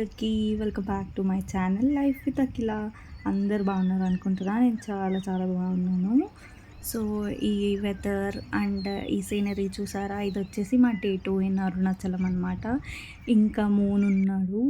అందరికీ welcome back to my channel life with Akhila. అందరు బాగున్నారు అనుకుంటున్నా. నేను చాలా చాలా బాగున్నాను. సో ఈ వెదర్ అండ్ ఈ సీనరీ చూసారా, ఇది వచ్చేసి మా డే 2 ఇన్ అరుణాచలం అనమాట. ఇంకా మూన్ ఉన్నాడు.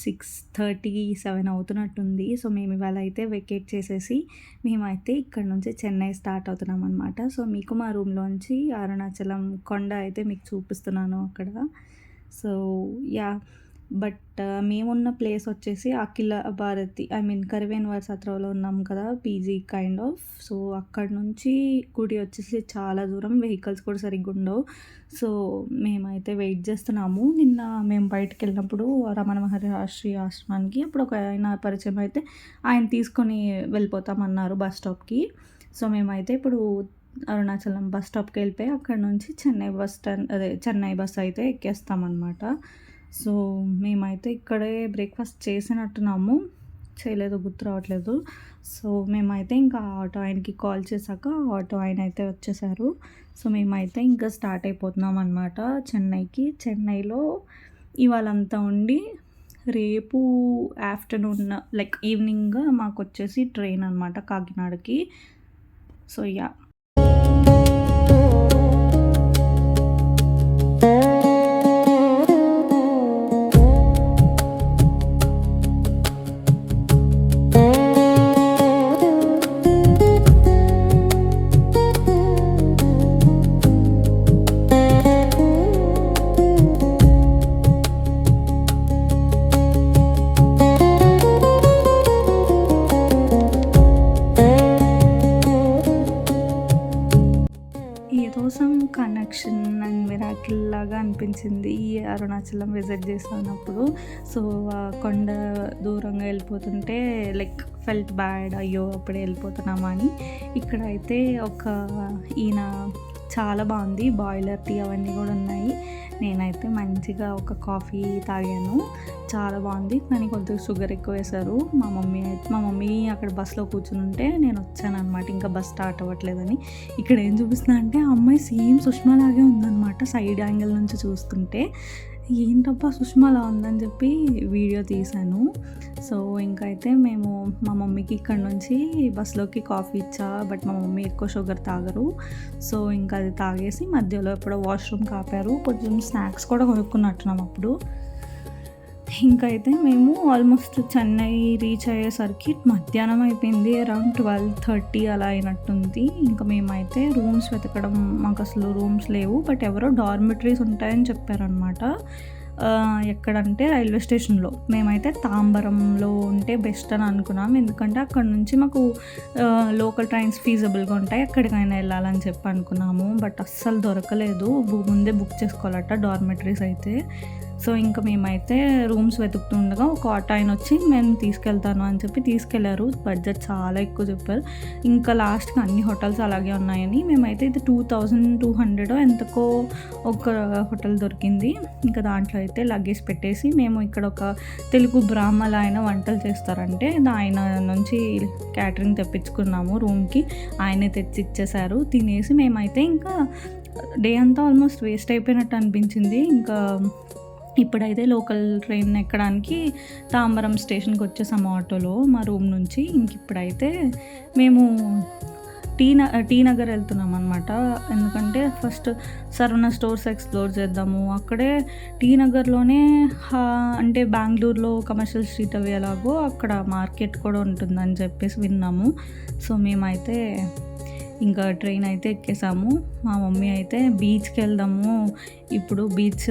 6:37 అవుతున్నట్టుంది. సో మేము ఇవాళ అయితే వెకేట్ చేసేసి మేమైతే ఇక్కడ నుంచి చెన్నై స్టార్ట్ అవుతున్నాం అనమాట. సో మీకు మా రూమ్లోంచి అరుణాచలం కొండ అయితే మీకు చూపిస్తున్నాను అక్కడ. సో యా, బట్ మేమున్న ప్లేస్ వచ్చేసి అఖిల భారతి, ఐ మీన్ కరివేన్ సత్రంలో ఉన్నాం కదా, పీజీ కైండ్ ఆఫ్. సో అక్కడ నుంచి గుడి వచ్చేసి చాలా దూరం, వెహికల్స్ కూడా సరిగ్గా ఉండవు. సో మేమైతే వెయిట్ చేస్తున్నాము. నిన్న మేము బయటకు వెళ్ళినప్పుడు రమణ మహర్షి ఆశ్రమానికి అప్పుడు ఒక ఆయన పరిచయం అయితే ఆయన తీసుకొని వెళ్ళిపోతామన్నారు బస్ స్టాప్కి. సో మేమైతే ఇప్పుడు అరుణాచలం బస్ స్టాప్కి వెళ్ళిపోయి అక్కడ నుంచి చెన్నై బస్ అయితే ఎక్కేస్తామన్నమాట. సో మేమైతే ఇక్కడే బ్రేక్ఫాస్ట్ చేసినట్టున్నాము, చేయలేదు గుర్తు రావట్లేదు. సో మేమైతే ఇంకా ఆటో ఆయనకి కాల్ చేశాక ఆటో ఆయన అయితే వచ్చేసారు. సో మేమైతే ఇంకా స్టార్ట్ అయిపోతున్నాం అనమాట చెన్నైకి. చెన్నైలో ఇవాళంతా ఉండి రేపు ఆఫ్టర్నూన్ లైక్ ఈవినింగ్ మాకు వచ్చేసి ట్రైన్ అనమాట కాకినాడకి. So yeah, connection and miracle లాగా అనిపించింది ఈ అరుణాచలం విజిట్ చేస్తున్నప్పుడు. సో కొండ దూరంగా వెళ్ళిపోతుంటే లైక్ ఫెల్ట్ బ్యాడ్, అయ్యో అప్పుడే వెళ్ళిపోతున్నామా అని. ఇక్కడ అయితే ఒక ఈయన చాలా బాగుంది, బాయిలర్ టీ అవన్నీ కూడా ఉన్నాయి. నేనైతే మంచిగా ఒక కాఫీ తాగాను, చాలా బాగుంది. కానీ కొద్దిగా షుగర్ ఎక్కువ వేశారు. మా మమ్మీ అక్కడ బస్లో కూర్చుని ఉంటే నేను వచ్చాను అనమాట, ఇంకా బస్ స్టార్ట్ అవ్వట్లేదని. ఇక్కడ ఏం చూపిస్తున్నా అంటే ఆ అమ్మాయి సేమ్ సుష్మా లాగే ఉందన్నమాట సైడ్ యాంగిల్ నుంచి చూస్తుంటే. ఏంటబ్బా సుష్మాలా ఉందని చెప్పి వీడియో తీశాను. సో ఇంకైతే మేము మా మమ్మీకి ఇక్కడ నుంచి బస్లోకి కాఫీ ఇచ్చా, బట్ మా మమ్మీ ఎక్కువ షుగర్ తాగరు. సో ఇంకా అది తాగేసి మధ్యలో ఎప్పుడో వాష్రూమ్ కాపారు, కొంచెం స్నాక్స్ కూడా కొనుక్కున్నట్టున్నాం అప్పుడు. ఇంకైతే మేము ఆల్మోస్ట్ చెన్నై రీచ్ అయ్యేసరికి మధ్యాహ్నం అయిపోయింది, అరౌండ్ 12:30 అలా అయినట్టుంది. ఇంకా మేమైతే రూమ్స్ వెతకడం, మాకు అసలు రూమ్స్ లేవు, బట్ ఎవరో డార్మెటరీస్ ఉంటాయని చెప్పారనమాట. ఎక్కడంటే రైల్వే స్టేషన్లో. మేమైతే తాంబరంలో ఉంటే బెస్ట్ అని అనుకున్నాం, ఎందుకంటే అక్కడ నుంచి మాకు లోకల్ ట్రైన్స్ ఫీజబుల్గా ఉంటాయి, ఎక్కడికైనా వెళ్ళాలని చెప్పి అనుకున్నాము. బట్ అస్సలు దొరకలేదు, ముందే బుక్ చేసుకోవాలట డార్మెటరీస్ అయితే. సో ఇంకా మేమైతే రూమ్స్ వెతుకుతుండగా ఒక ఆటో ఆయన వచ్చి మేము తీసుకెళ్తాను అని చెప్పి తీసుకెళ్లారు. బడ్జెట్ చాలా ఎక్కువ చెప్పారు. ఇంకా లాస్ట్కి అన్ని హోటల్స్ అలాగే ఉన్నాయని మేమైతే ఇది 2200 ఎంతకో ఒక హోటల్ దొరికింది. ఇంకా దాంట్లో అయితే లగేజ్ పెట్టేసి మేము ఇక్కడ ఒక తెలుగు బ్రాహ్మణ ఆయన వంటలు చేస్తారంటే ఆయన నుంచి క్యాటరింగ్ తెప్పించుకున్నాము రూమ్కి. ఆయనే తెచ్చి ఇచ్చేసారు. తినేసి మేమైతే ఇంకా డే అంతా ఆల్మోస్ట్ వేస్ట్ అయిపోయినట్టు అనిపించింది. ఇంకా ఇప్పుడైతే లోకల్ ట్రైన్ ఎక్కడానికి తాంబరం స్టేషన్కి వచ్చేసాము ఆటోలో మా రూమ్ నుంచి. ఇంక ఇప్పుడైతే మేము టీ నగర్ వెళ్తున్నాం అనమాట, ఎందుకంటే ఫస్ట్ సరవణ స్టోర్స్ ఎక్స్ప్లోర్ చేద్దాము. అక్కడే టీ నగర్లోనే అంటే బెంగళూరులో కమర్షియల్ స్ట్రీట్ అవి ఎలాగో అక్కడ మార్కెట్ కూడా ఉంటుందని చెప్పేసి విన్నాము. సో మేమైతే ఇంకా ట్రైన్ అయితే ఎక్కేసాము. మా మమ్మీ అయితే బీచ్కి వెళ్దాము, ఇప్పుడు బీచ్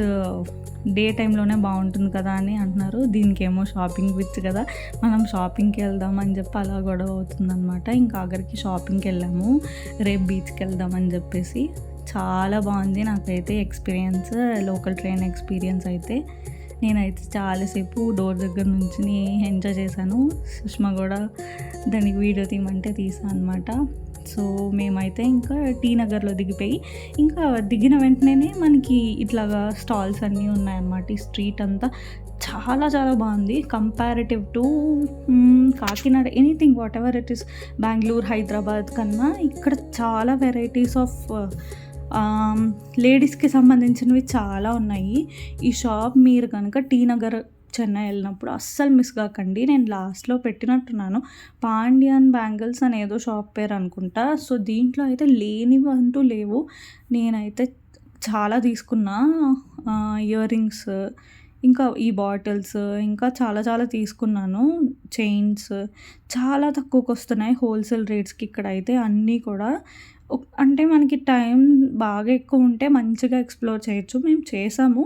డే టైంలోనే బాగుంటుంది కదా అని అంటున్నారు. దీనికేమో షాపింగ్ పిచ్చి కదా, మనం షాపింగ్కి వెళ్దాం అని చెప్పి అలా గొడవ అవుతుందన్నమాట. ఇంకా ఆఖరికి షాపింగ్కి వెళ్ళాము, రేపు బీచ్కి వెళ్దామని చెప్పేసి. చాలా బాగుంది నాకైతే ఎక్స్పీరియన్స్, లోకల్ ట్రైన్ ఎక్స్పీరియన్స్ అయితే. నేనైతే చాలాసేపు డోర్ దగ్గర నుంచి ఎంజాయ్ చేశాను. సుష్మా కూడా దానికి వీడియో తీయమంటే తీసాను అనమాట. సో మేమైతే ఇంకా టీ నగర్లో దిగిపోయి, ఇంకా దిగిన వెంటనే మనకి ఇట్లాగా స్టాల్స్ అన్నీ ఉన్నాయన్నమాట. ఈ స్ట్రీట్ అంతా చాలా చాలా బాగుంది comparative to Kakinada, anything what ever it is, Bengaluru Hyderabad కన్నా ఇక్కడ చాలా వెరైటీస్ ఆఫ్ లేడీస్కి సంబంధించినవి చాలా ఉన్నాయి. ఈ షాప్ మీరు కనుక టీ నగర్ చెన్నై వెళ్ళినప్పుడు అస్సలు మిస్ కాకండి. నేను లాస్ట్‌లో పెట్టినట్టున్నాను. పాండియన్ బ్యాంగిల్స్ అని ఏదో షాప్ పేరు అనుకుంటా. సో, దీంట్లో అయితే లేనివంటూ లేవు. నేనైతే చాలా తీసుకున్నా. ఇయర్ రింగ్స్, ఇంకా ఈ బాటిల్స్, ఇంకా చాలా చాలా తీసుకున్నాను. చైన్స్ చాలా తక్కువకొస్తున్నాయి హోల్‌సేల్ రేట్స్‌కి ఇక్కడైతే అన్నీ కూడా. అంటే మనకి టైం బాగా ఎక్కువుంటే మంచిగా ఎక్స్‌ప్లోర్ చేయొచ్చు. మేము చేసాము.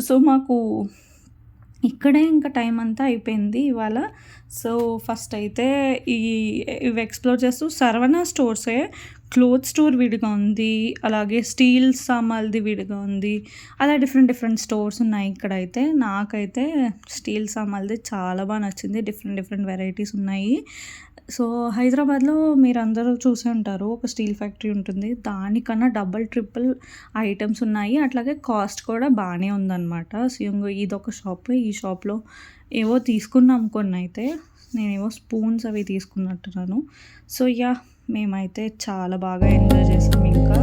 సో, మాకు ఇక్కడే ఇంకా టైం అంతా అయిపోయింది ఇవాళ. సో, ఫస్ట్ అయితే ఇవి ఎక్స్‌ప్లోర్ చేస్తూ సరవణ స్టోర్సే. క్లోత్ స్టోర్ విడిగా ఉంది. అలాగే స్టీల్ సామాన్లది విడిగా ఉంది. అలా డిఫరెంట్ డిఫరెంట్ స్టోర్స్ ఉన్నాయి ఇక్కడైతే. నాకైతే స్టీల్ సామాన్లది చాలా బాగా నచ్చింది. డిఫరెంట్ డిఫరెంట్ వెరైటీస్ ఉన్నాయి. సో, హైదరాబాద్‌లో మీరందరూ చూసే ఉంటారు. ఒక స్టీల్ ఫ్యాక్టరీ ఉంటుంది. దానికన్నా డబుల్, ట్రిపుల్ ఐటెమ్స్ ఉన్నాయి. అట్లాగే కాస్ట్ కూడా బానే ఉందనమాట. సో, ఇంగో ఇదొక షాప్. ఈ షాప్‌లో ఏవో తీసుకున్నాం కొన్నైతే. నేనేవో స్పూన్స్ అవి తీసుకున్నట్టున్నాను. So, yeah! మేమైతే చాలా బాగా ఎంజాయ్ చేసాం ఇంకా.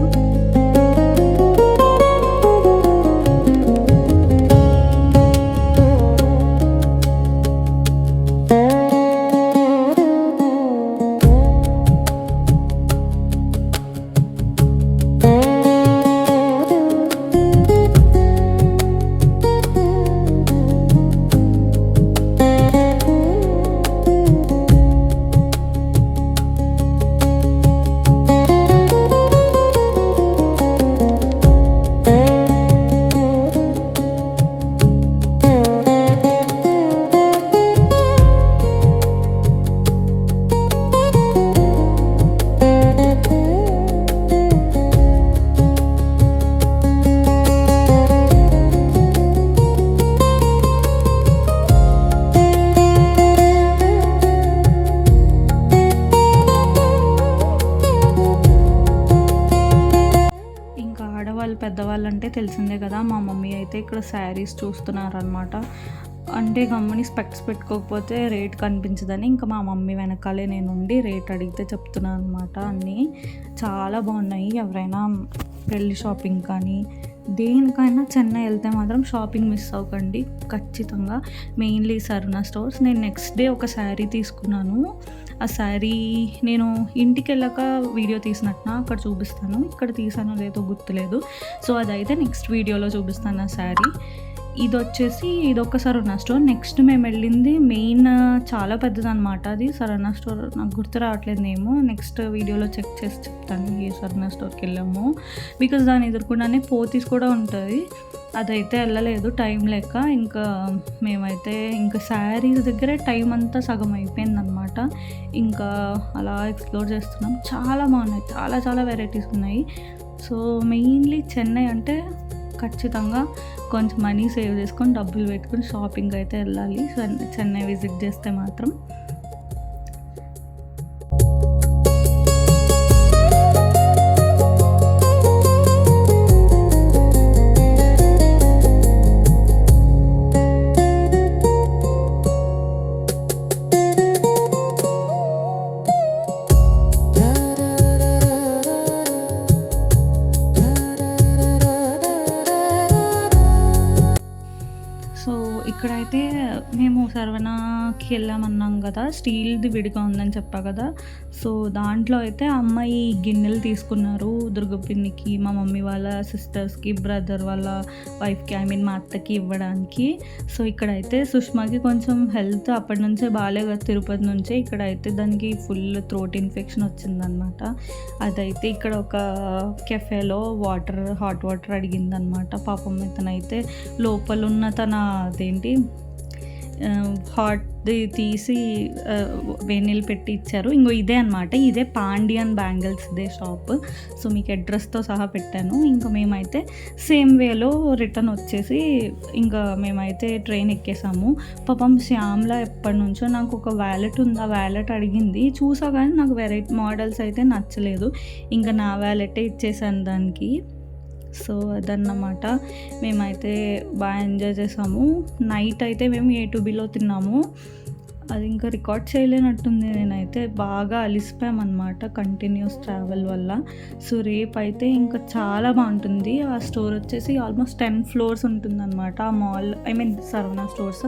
పెద్దవాళ్ళంటే తెలిసిందే కదా! మా మమ్మీ అయితే ఇక్కడ శారీస్ చూస్తున్నారనమాట. అంటే గమ్ముని స్పెక్ట్స్ పెట్టుకోకపోతే రేట్ కనిపించదని ఇంకా మా మమ్మీ వెనకాలే నేనుండి రేట్ అడిగితే చెప్తున్నాను అనమాట అన్నీ. చాలా బాగున్నాయి. ఎవరైనా వెళ్ళి షాపింగ్ కానీ దేనికైనా చెన్నై వెళ్తే మాత్రం షాపింగ్ మిస్ అవ్వకండి ఖచ్చితంగా. Mainly Saruna stores. నేను నెక్స్ట్ డే ఒక శారీ తీసుకున్నాను. ఆ శారీ నేను ఇంటికెళ్ళాక వీడియో తీసినట్టున అక్కడ చూపిస్తాను. ఇక్కడ తీసానో లేదో గుర్తులేదు. సో, అదైతే నెక్స్ట్ వీడియోలో చూపిస్తాను ఆ శారీ. ఇదొక సరవణ స్టోర్. నెక్స్ట్ మేము వెళ్ళింది మెయిన్ చాలా పెద్దదనమాట అది. సరవణ స్టోర్ నాకు గుర్తు రావట్లేదు నేము. నెక్స్ట్ వీడియోలో చెక్ చేసి చెప్తాను ఏ సరవణ స్టోర్కి వెళ్ళాము. బికాజ్ దాని ఎదుర్కొండానే పోతీస్ కూడా ఉంటుంది. అదైతే వెళ్ళలేదు టైం లేక. ఇంకా మేమైతే ఇంకా శారీస్ దగ్గరే టైం అంతా సగం అయిపోయిందనమాట. ఇంకా అలా ఎక్స్ప్లోర్ చేస్తున్నాం. చాలా బాగున్నాయి. చాలా చాలా వెరైటీస్ ఉన్నాయి. సో, మెయిన్లీ చెన్నై అంటే ఖచ్చితంగా కొంచెం మనీ సేవ్ చేసుకొని డబ్బులు పెట్టుకొని షాపింగ్ అయితే వెళ్ళాలి చెన్నై విజిట్ చేస్తే మాత్రం. ఇక్కడైతే మేము సరవణకి వెళ్ళామన్నాం కదా, స్టీల్ది విడిగా ఉందని చెప్పా కదా. సో, దాంట్లో అయితే అమ్మాయి గిన్నెలు తీసుకున్నారు దుర్గపిన్నికి, మా మమ్మీ వాళ్ళ సిస్టర్స్కి, బ్రదర్ వాళ్ళ వైఫ్కి, మా అత్తకి ఇవ్వడానికి. సో, ఇక్కడైతే సుష్మాకి కొంచెం హెల్త్ అప్పటి నుంచే బాగాలే కదా, తిరుపతి నుంచే. ఇక్కడైతే దానికి ఫుల్ థ్రోట్ ఇన్ఫెక్షన్ వచ్చిందనమాట. అదైతే ఇక్కడ ఒక కెఫేలో హాట్ వాటర్ అడిగిందనమాట. పాపం ఇతనైతే లోపల ఉన్న తన అదేంటి హాట్ది తీసి వేడి నీళ్ళు పెట్టి ఇచ్చారు. ఇదే అనమాట, ఇదే పాండియన్ బ్యాంగిల్స్ ఇదే షాప్. సో, మీకు అడ్రస్తో సహా పెట్టాను. ఇంకా మేమైతే సేమ్ వేలో రిటర్న్ వచ్చేసి ఇంకా మేమైతే ట్రైన్ ఎక్కేసాము. పాపం శ్యామ్లా ఎప్పటి నుంచో నాకు ఒక వ్యాలెట్ ఉంది, ఆ వ్యాలెట్ అడిగింది. చూసా కానీ నాకు వెరైటీ మోడల్స్ అయితే నచ్చలేదు. ఇంకా నా వ్యాలెటే ఇచ్చేసాను దానికి. సో, అదన్నమాట. మేమైతే బాగా ఎంజాయ్ చేసాము. నైట్ అయితే మేము A to Bలో తిన్నాము. అది ఇంకా రికార్డ్ చేయలేనట్టుంది. నేనైతే బాగా అలిసిపోయామన్నమాట కంటిన్యూస్ ట్రావెల్ వల్ల. సో రేపైతే ఇంకా చాలా బాగుంటుంది. ఆ స్టోర్ వచ్చేసి ఆల్మోస్ట్ 10 ఫ్లోర్స్ ఉంటుందన్నమాట ఆ mall, I mean Saravana stores.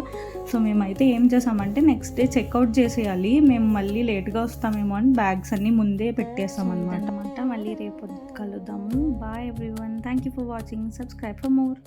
So మేమైతే ఏం చేసామంటే నెక్స్ట్ డే చెక్అవుట్ చేసేయాలి, మేము మళ్ళీ లేట్గా వస్తామేమో అని బ్యాగ్స్ అన్నీ ముందే పెట్టేసామన్నమాట. మళ్ళీ రేపు కలుద్దాము. Bye everyone, thank you for watching, subscribe for more.